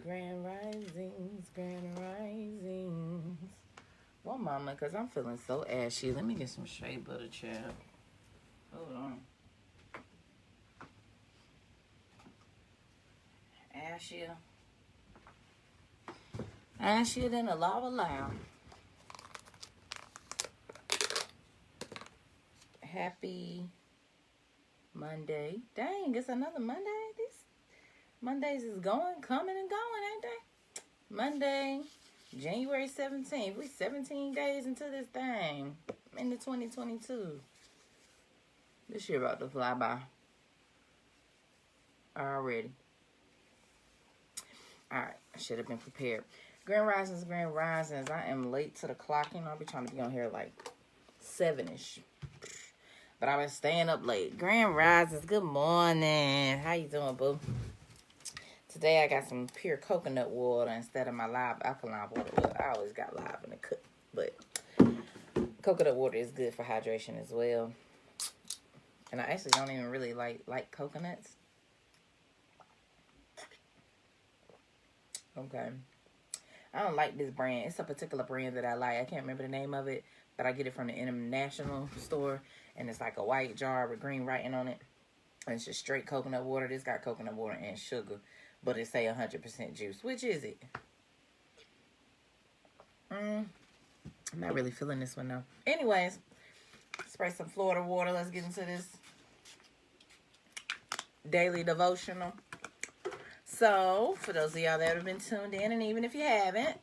Grand risings, grand risings. Well, mama, because I'm feeling so ashy. Let me get some shea butter, child. Hold on. Ashier. Ashier than a lava lamb. Happy Monday. Dang, it's another Monday. These Mondays is coming and going, ain't they? Monday, January 17th. We 17 days into this thing. Into 2022. This year about to fly by. Already. Alright, I should have been prepared. Grand risings, grand risings. I am late to the clocking. I'll be trying to be on here like 7-ish. But I've been staying up late. Grand risings, good morning. How you doing, boo? Today I got some pure coconut water instead of my live alkaline water. Well, I always got live in the cup, but coconut water is good for hydration as well. And I actually don't even really like coconuts. Okay. I don't like this brand. It's a particular brand that I like. I can't remember the name of it, but I get it from the international store. And it's like a white jar with green writing on it. And it's just straight coconut water. This got coconut water and sugar. But it say 100% juice. Which is it? I'm not really feeling this one, though. Anyways, spray some Florida water. Let's get into this daily devotional. So, for those of y'all that have been tuned in, and even if you haven't,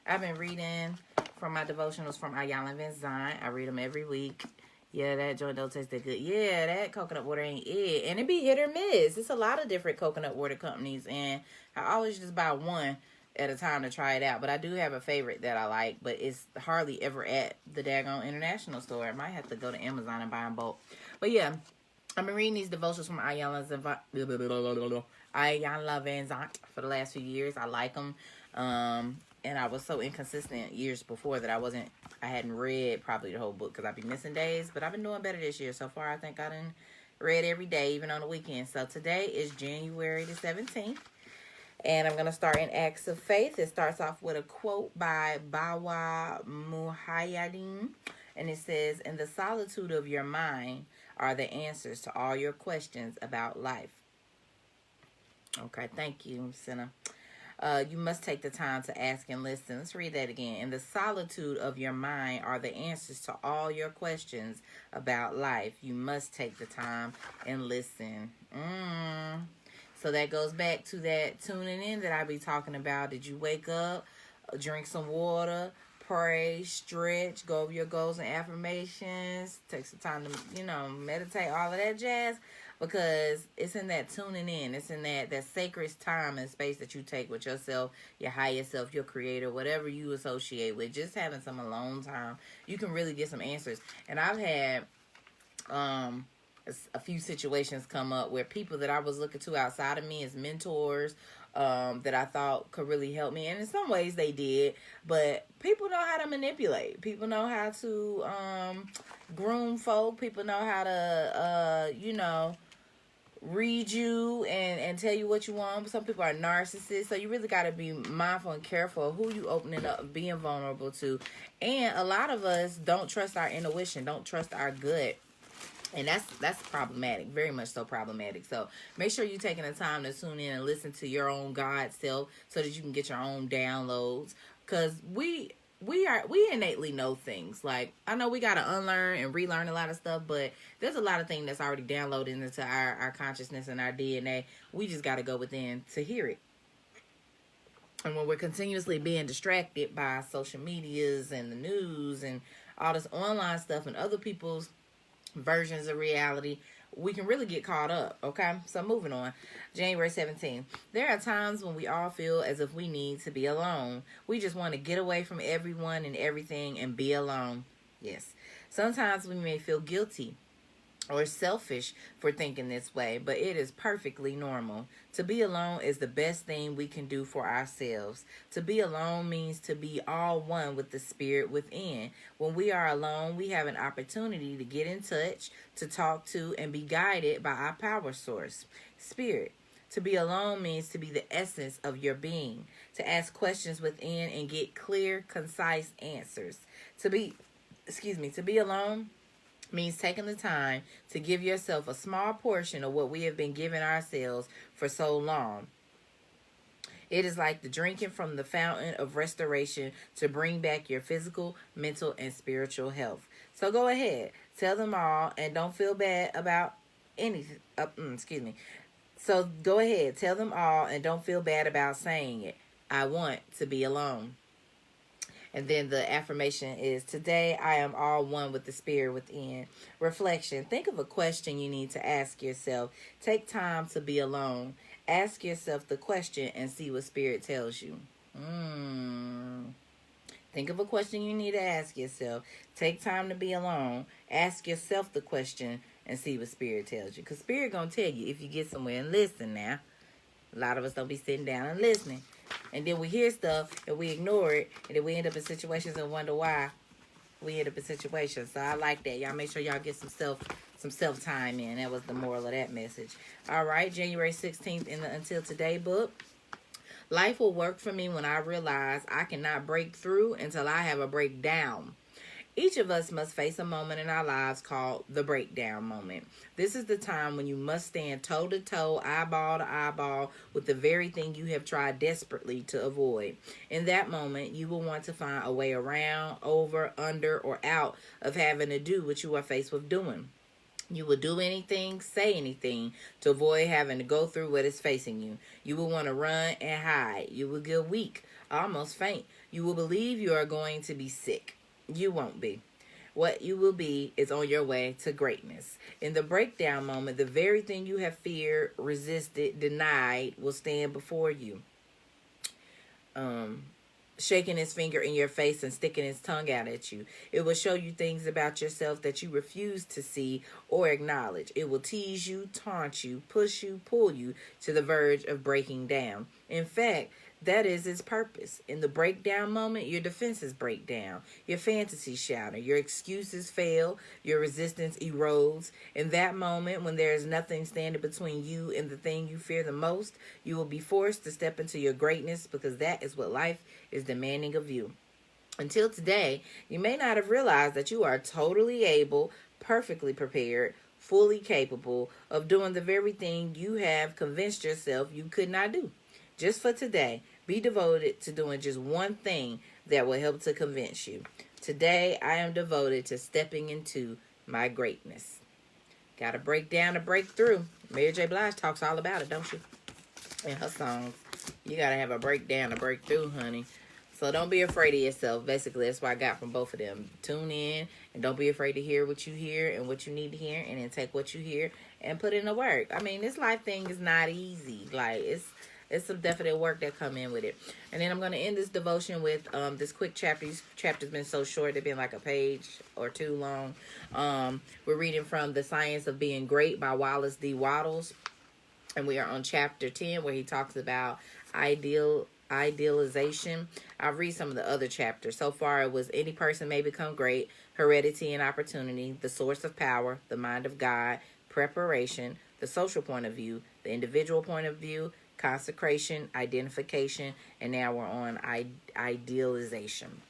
I've been reading from my devotionals from Ayala Van Zandt. I read them every week. Yeah, that joint don't taste that good. Yeah, that coconut water ain't it. And it be hit or miss. It's a lot of different coconut water companies, and I always just buy one at a time to try it out. But I do have a favorite that I like, but it's hardly ever at the daggone international store. I might have to go to Amazon and buy them bulk. But yeah, I've been reading these devotions from Ayala Van Zandt for the last few years. I like them. And I was so inconsistent years before that I hadn't read probably the whole book because I'd be missing days. But I've been doing better this year. So far, I think I done read every day, even on the weekend. So today is January the 17th. And I'm going to start in Acts of Faith. It starts off with a quote by Bawa Muhayyadin. And it says, "In the solitude of your mind are the answers to all your questions about life." Okay, thank you, Senna. You must take the time to ask and listen. Let's read that again. "In the solitude of your mind are the answers to all your questions about life. You must take the time and listen." So that goes back to that tuning in that I be talking about. Did you wake up, drink some water, pray, stretch, go over your goals and affirmations, take some time to, meditate, all of that jazz? Because it's in that tuning in. It's in that sacred time and space that you take with yourself, your higher self, your creator, whatever you associate with. Just having some alone time, you can really get some answers. And I've had a few situations come up where people that I was looking to outside of me as mentors, that I thought could really help me. And in some ways they did. But people know how to manipulate. People know how to groom folk. People know how to, read you and tell you what you want. Some people are narcissists. So you really got to be mindful and careful of who you opening up and being vulnerable to. And a lot of us don't trust our intuition. Don't trust our gut. And that's problematic, very much so problematic. So make sure you're taking the time to tune in and listen to your own God self so that you can get your own downloads. Because we innately know things. Like, I know we got to unlearn and relearn a lot of stuff, but there's a lot of things that's already downloaded into our consciousness and our DNA. We just got to go within to hear it. And when we're continuously being distracted by social medias and the news and all this online stuff and other people's versions of reality, we can really get caught up. Okay, so moving on. January 17th. "There are times when we all feel as if we need to be alone. We just want to get away from everyone and everything and be alone." Yes. "Sometimes we may feel guilty or selfish for thinking this way, but it is perfectly normal. To be alone is the best thing we can do for ourselves. To be alone means to be all one with the spirit within. When we are alone, we have an opportunity to get in touch, to talk to, and be guided by our power source, spirit. To be alone means to be the essence of your being, to ask questions within and get clear, concise answers. To be alone means taking the time to give yourself a small portion of what we have been giving ourselves for so long. It is like the drinking from the fountain of restoration to bring back your physical, mental, and spiritual health. So go ahead, tell them all, and don't feel bad about anything. So go ahead, tell them all, and don't feel bad about saying it. I want to be alone. And then the affirmation is, today I am all one with the spirit within. Reflection. Think of a question you need to ask yourself. Take time to be alone. Ask yourself the question and see what spirit tells you. Think of a question you need to ask yourself. Take time to be alone. Ask yourself the question and see what spirit tells you. Because spirit going to tell you if you get somewhere and listen now. A lot of us don't be sitting down and listening. And then we hear stuff and we ignore it. And then we end up in situations and wonder why we end up in situations. So I like that. Y'all make sure y'all get some self time in. That was the moral of that message. All right, January 16th in the Until Today book. Life will work for me when I realize I cannot break through until I have a breakdown. Each of us must face a moment in our lives called the breakdown moment. This is the time when you must stand toe to toe, eyeball to eyeball with the very thing you have tried desperately to avoid. In that moment, you will want to find a way around, over, under, or out of having to do what you are faced with doing. You will do anything, say anything to avoid having to go through what is facing you. You will want to run and hide. You will get weak, almost faint. You will believe you are going to be sick. You won't be. What you will be is on your way to greatness. In the breakdown moment, the very thing you have feared, resisted, denied will stand before you. Shaking his finger in your face and sticking his tongue out at you. It will show you things about yourself that you refuse to see or acknowledge. It will tease you, taunt you, push you, pull you to the verge of breaking down. In fact, that is its purpose. In the breakdown moment, your defenses break down. Your fantasies shatter. Your excuses fail. Your resistance erodes. In that moment, when there is nothing standing between you and the thing you fear the most, you will be forced to step into your greatness because that is what life is demanding of you. Until today, you may not have realized that you are totally able, perfectly prepared, fully capable of doing the very thing you have convinced yourself you could not do. Just for today, be devoted to doing just one thing that will help to convince you. Today, I am devoted to stepping into my greatness. Got to break down to break through. Mary J. Blige talks all about it, don't she? In her songs. You got to have a breakdown to break through, honey. So don't be afraid of yourself. Basically, that's what I got from both of them. Tune in and don't be afraid to hear what you hear and what you need to hear, and then take what you hear and put in the work. I mean, this life thing is not easy. Like, it's some definite work that come in with it. And then I'm going to end this devotion with this quick chapter. These chapters been so short, they've been like a page or two long. We're reading from The Science of Being Great by Wallace D. Wattles. And we are on chapter 10, where he talks about idealization. I'll read some of the other chapters. So far, it was any person may become great, heredity and opportunity, the source of power, the mind of God, preparation, the social point of view, the individual point of view, consecration, identification, and now we're on idealization.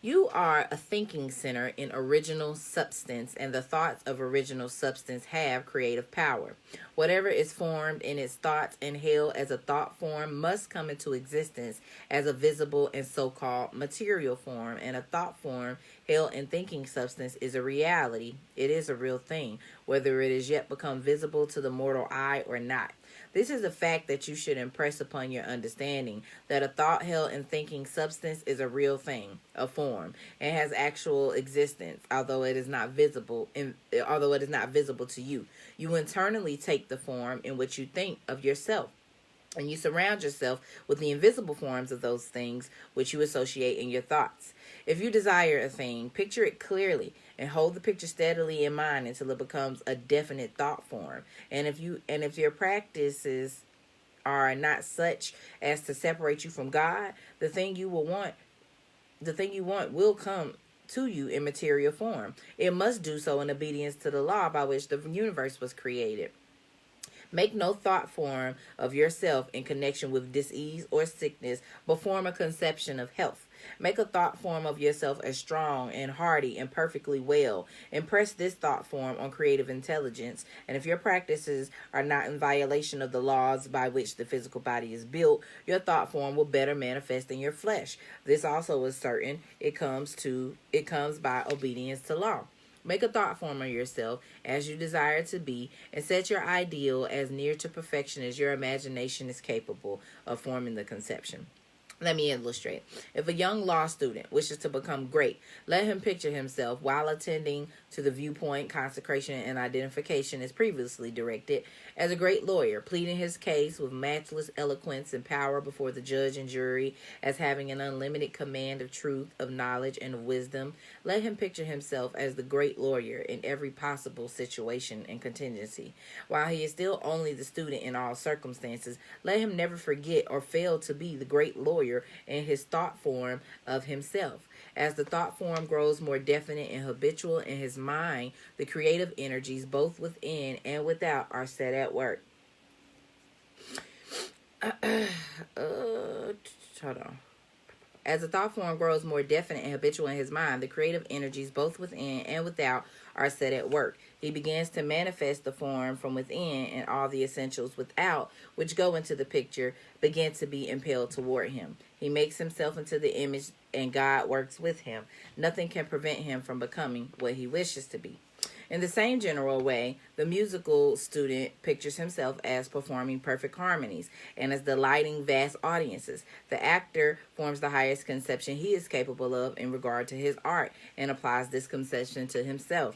You are a thinking center in original substance, and the thoughts of original substance have creative power. Whatever is formed in its thoughts and held as a thought form must come into existence as a visible and so-called material form, and a thought form held in thinking substance is a reality. It is a real thing, whether it is yet become visible to the mortal eye or not. This is a fact that you should impress upon your understanding, that a thought held in thinking substance is a real thing, a form, and has actual existence, although it is not visible to you. You internally take the form in which you think of yourself, and you surround yourself with the invisible forms of those things which you associate in your thoughts. If you desire a thing, picture it clearly and hold the picture steadily in mind until it becomes a definite thought form. And if your practices are not such as to separate you from God, the thing you want will come to you in material form. It must do so in obedience to the law by which the universe was created. Make no thought form of yourself in connection with disease or sickness, but form a conception of health. Make a thought form of yourself as strong and hardy and perfectly well. Impress this thought form on creative intelligence. And if your practices are not in violation of the laws by which the physical body is built, your thought form will better manifest in your flesh. This also is certain. It comes by obedience to law. Make a thought form of yourself as you desire to be, and set your ideal as near to perfection as your imagination is capable of forming the conception. Let me illustrate. If a young law student wishes to become great, let him picture himself while attending to the viewpoint, consecration, and identification as previously directed as a great lawyer, pleading his case with matchless eloquence and power before the judge and jury, as having an unlimited command of truth, of knowledge, and of wisdom. Let him picture himself as the great lawyer in every possible situation and contingency. While he is still only the student in all circumstances, let him never forget or fail to be the great lawyer in his thought form of himself. As the thought form grows more definite and habitual in his mind, the creative energies both within and without are set at work. Hold on. As the thought form grows more definite and habitual in his mind, the creative energies both within and without are set at work. He begins to manifest the form from within, and all the essentials without, which go into the picture, begin to be impelled toward him. He makes himself into the image, and God works with him. Nothing can prevent him from becoming what he wishes to be. In the same general way, the musical student pictures himself as performing perfect harmonies and as delighting vast audiences. The actor forms the highest conception he is capable of in regard to his art and applies this conception to himself.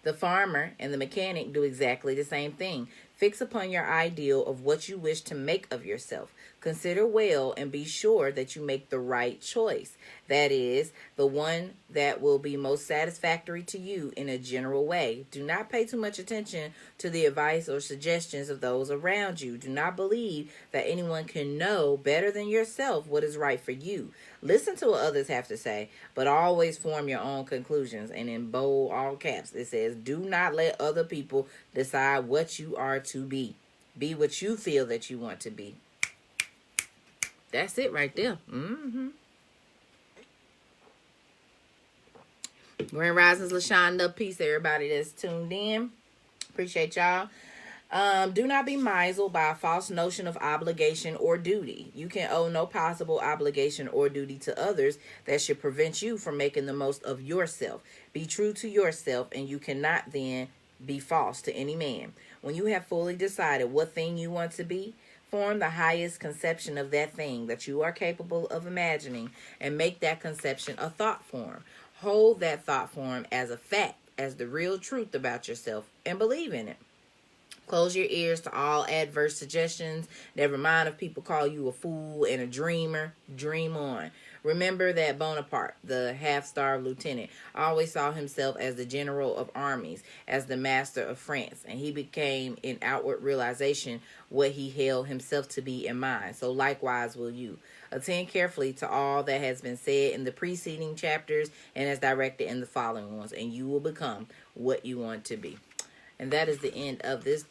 The farmer and the mechanic do exactly the same thing. Fix upon your ideal of what you wish to make of yourself. Consider well and be sure that you make the right choice. That is, the one that will be most satisfactory to you in a general way. Do not pay too much attention to the advice or suggestions of those around you. Do not believe that anyone can know better than yourself what is right for you. Listen to what others have to say, but always form your own conclusions. And in bold, all caps, it says, do not let other people decide what you are to be. Be what you feel that you want to be. That's it right there. Grand Risings, LaShonda. Peace, everybody that's tuned in. Appreciate y'all. Do not be misled by a false notion of obligation or duty. You can owe no possible obligation or duty to others that should prevent you from making the most of yourself. Be true to yourself, and you cannot then be false to any man. When you have fully decided what thing you want to be, form the highest conception of that thing that you are capable of imagining, and make that conception a thought form. Hold that thought form as a fact, as the real truth about yourself, and believe in it. Close your ears to all adverse suggestions. Never mind if people call you a fool and a dreamer. Dream on. Remember that Bonaparte, the half-starved lieutenant, always saw himself as the general of armies, as the master of France, and he became in outward realization what he held himself to be in mind. So likewise will you. Attend carefully to all that has been said in the preceding chapters and as directed in the following ones, and you will become what you want to be. And that is the end of this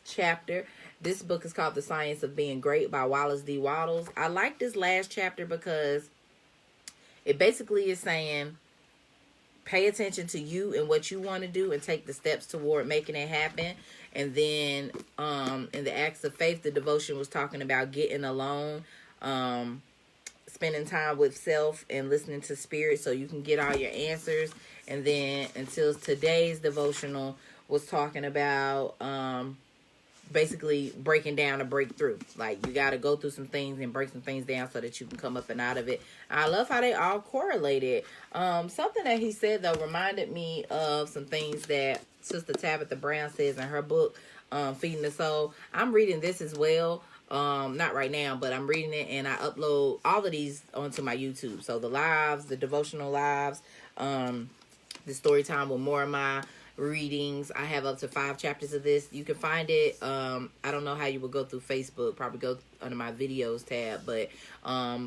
chapter. This book is called The Science of Being Great by Wallace D. Wattles. I like this last chapter because it basically is saying, pay attention to you and what you want to do and take the steps toward making it happen. And then in the Acts of Faith, the devotion was talking about getting alone, spending time with self and listening to spirit so you can get all your answers. And then until today's devotional was talking about basically breaking down a breakthrough. Like, you got to go through some things and break some things down so that you can come up and out of it. I love how they all correlated. Something that he said, though, reminded me of some things that Sister Tabitha Brown says in her book, Feeding the Soul. I'm reading this as well. Not right now, but I'm reading it, and I upload all of these onto my YouTube. So the lives, the devotional lives, the story time with more of my readings. I have up to 5 chapters of this. You can find it. I don't know how you would go through Facebook. Probably go under my videos tab. But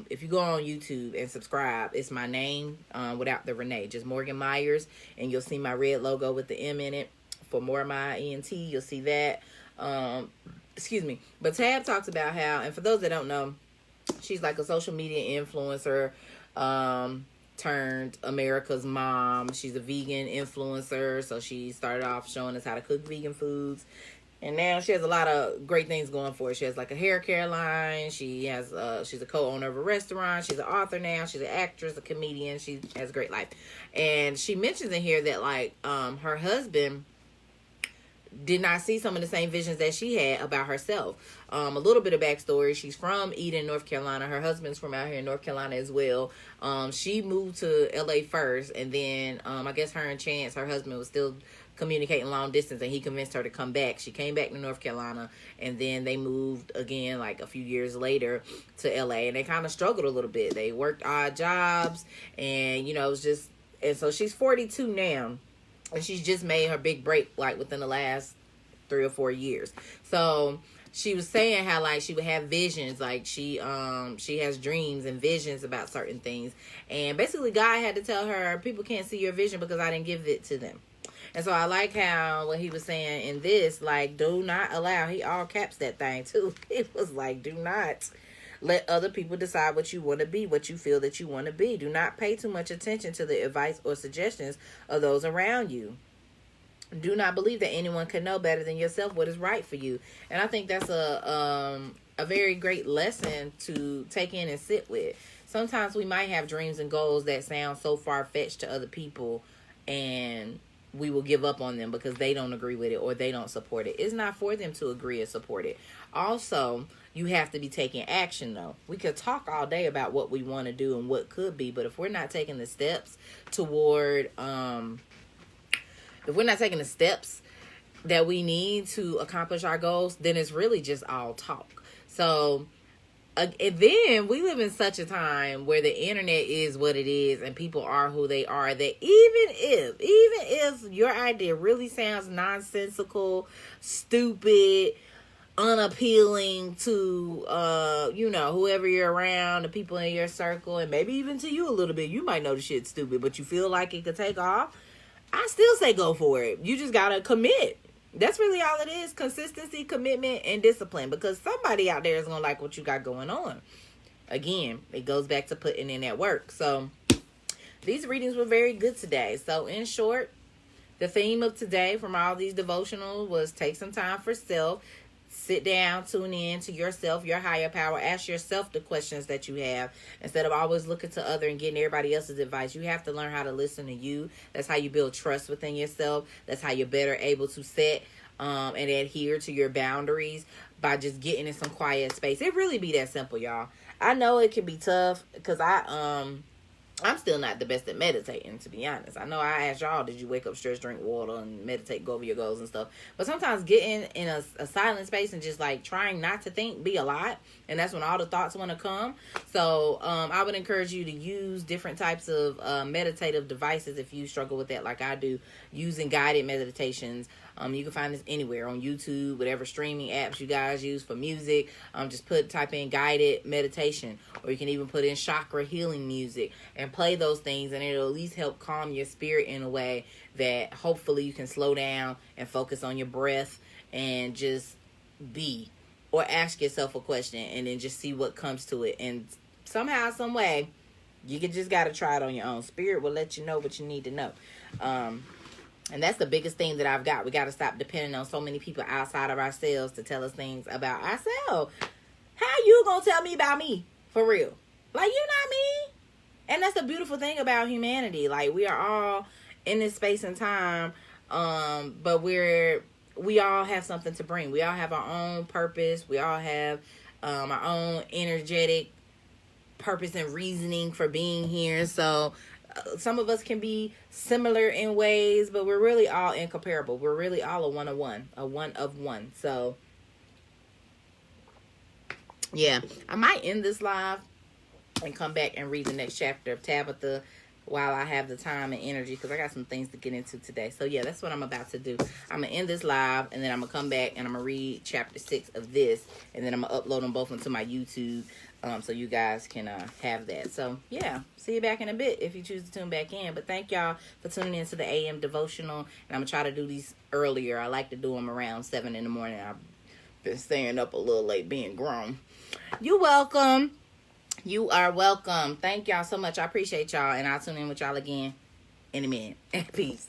if you go on YouTube and subscribe, it's my name without the Renee. Just Morgan Myers. And you'll see my red logo with the M in it for more of my ENT. You'll see that. Excuse me. But Tab talks about how, and for those that don't know, she's like a social media influencer, turned America's mom. She's a vegan influencer. So she started off showing us how to cook vegan foods. And now she has a lot of great things going for her. She has like a hair care line. She has she's a co-owner of a restaurant. She's an author now. She's an actress, a comedian. She has a great life. And she mentions in here that like her husband did not see some of the same visions that she had about herself. A little bit of backstory. She's from Eden, North Carolina. Her husband's from out here in North Carolina as well. She moved to LA first, and then I guess her and Chance, her husband, was still communicating long distance, and he convinced her to come back. She came back to North Carolina, and then they moved again like a few years later to LA, and they kind of struggled a little bit. They worked odd jobs, and it was just, and so she's 42 now, and she's just made her big break like within the last 3 or 4 years. So she was saying how like she would have visions, like she has dreams and visions about certain things, and basically God had to tell her, people can't see your vision because I didn't give it to them. And so I like how what he was saying in this, like, do not allow, he all caps that thing too. It was like, do not let other people decide what you want to be, what you feel that you want to be. Do not pay too much attention to the advice or suggestions of those around you. Do not believe that anyone can know better than yourself what is right for you. And I think that's a very great lesson to take in and sit with. Sometimes we might have dreams and goals that sound so far-fetched to other people, and we will give up on them because they don't agree with it or they don't support it. It's not for them to agree or support it. Also, you have to be taking action, though. We could talk all day about what we want to do and what could be, but if we're not taking the steps toward, if we're not taking the steps that we need to accomplish our goals, then it's really just all talk. So, and then we live in such a time where the internet is what it is and people are who they are, that even if your idea really sounds nonsensical, stupid, unappealing to whoever you're around, the people in your circle, and maybe even to you a little bit, you might know the shit's stupid, but you feel like it could take off, I still say go for it. You just gotta commit. That's really all it is. Consistency, commitment, and discipline. Because somebody out there is going to like what you got going on. Again, it goes back to putting in that work. So, these readings were very good today. So, in short, the theme of today from all these devotionals was take some time for self. Sit down, tune in to yourself, your higher power. Ask yourself the questions that you have instead of always looking to other and getting everybody else's advice. You have to learn how to listen to you. That's how you build trust within yourself. That's how you're better able to set and adhere to your boundaries by just getting in some quiet space. It really be that simple, y'all. I know it can be tough because I'm still not the best at meditating, to be honest. I know I asked y'all, did you wake up, stretch, drink water, and meditate, go over your goals and stuff. But sometimes getting in a silent space and just like trying not to think be a lot. And that's when all the thoughts want to come. So I would encourage you to use different types of meditative devices if you struggle with that like I do, using guided meditations. You can find this anywhere on YouTube, whatever streaming apps you guys use for music. Just type in guided meditation, or you can even put in chakra healing music and play those things, and it'll at least help calm your spirit in a way that hopefully you can slow down and focus on your breath and just be, or ask yourself a question and then just see what comes to it. And somehow, some way, you just got to try it on your own. Spirit will let you know what you need to know. And that's the biggest thing that I've got. We got to stop depending on so many people outside of ourselves to tell us things about ourselves. How you gonna tell me about me? For real. Like, you're not me. And that's the beautiful thing about humanity. Like, we are all in this space and time, but we all have something to bring. We all have our own purpose. We all have our own energetic purpose and reasoning for being here. So some of us can be similar in ways, but we're really all incomparable. We're really all a one of one. So, yeah, I might end this live and come back and read the next chapter of Tabitha while I have the time and energy, because I got some things to get into today. So yeah, that's what I'm about to do. I'm going to end this live, and then I'm going to come back and I'm going to read chapter 6 of this, and then I'm going to upload them both into my YouTube, so you guys can have that. So yeah, see you back in a bit if you choose to tune back in. But thank y'all for tuning in to the AM Devotional, and I'm going to try to do these earlier. I like to do them around 7 in the morning. I've been staying up a little late being grown. You're welcome. You are welcome. Thank y'all so much. I appreciate y'all, and I'll tune in with y'all again in a minute. Peace.